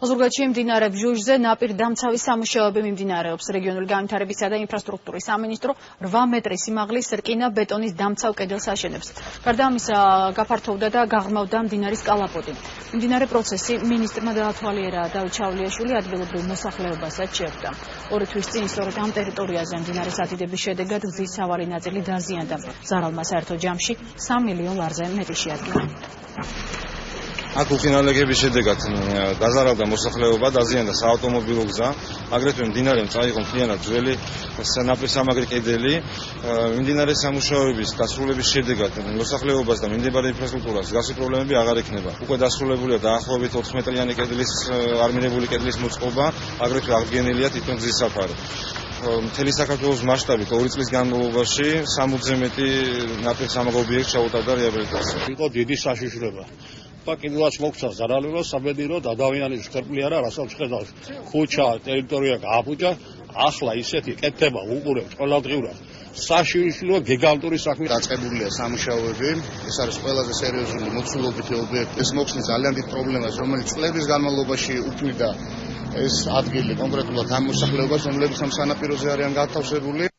ოზურგეთში მდინარე ბჟუჟზე ნაპირ დამცავის სამუშაოები მიმდინარეობს. რეგიონული განვითარებისა და ინფრასტრუქტურის სამინისტრო 8 მეტრის სიმაღლის რკინა ბეტონის დამცავ კედელს აშენებს. გარდა ამისა, გაფართოვდა და გაღრმავდა მდინარის კალაპოტი. მდინარე პროცესი მინისტრმა დაათვალიერა დავით ჩავლიაშვილი ადგილობრივ მოსახლეობასაც შეხვდა. 2 თვის წინ სწორედ ამ ტერიტორიაზე მდინარის ადიდების შედეგად გზის სავალი ნაწილი დაზიანდა. ზარალმა საერთო ჯამში 3 მილიონ ლარზე მეტი შეადგინა. აქ უხინალეგების შედეგად დაზარალდა მოსახლეობა, დაზიანდა საავტომობილო გზა, აგრეთვე მდინარემ წაიღო მთლიანად ძველი ნაპირსამაგრი კედელი. მდინარის სამუშაოების დასრულების შედეგად მოსახლეობას და მიმდებარე ინფრასტრუქტურას გასული პრობლემები აღარ ექნება. უკვე დასრულებულია დაახლოებით 4 მეტრიანი კედლის არმინებული კედლის მოწყობა, აგრეთვე აღდგენილია თვითონ გზის საფარი. მთელი საქართველოს მასშტაბით 2 წლის განმავლობაში 60-ზე მეტი ნაპირსამაგრ ობიექტს ჩაუტარდა რეაბილიტაცია. იყო დიდი საშიშრება. და კიდევაც მოგცა ზარალება საბედირო ადამიანის შეხერხული არა, რასაც ხედავს ქუჩა, ტერიტორია გააფუჭა, ახლა ისეთი კეთება უყურებთ ყოველდღიურად. საშიშრო გიგანტური საქმე დაწყებულია სამუშაოები, ეს არის ყველაზე სერიოზული მოცულობითი ობიექტი. ეს მოხსნის ძალიან დიდ პრობლემას, რომელიც წლების განმავლობაში უქმნიდა ეს ადგილი კონკრეტულად ამ მოსახლეობას, რომლებიც ამ სანაპიროზე არიან გათავსებული.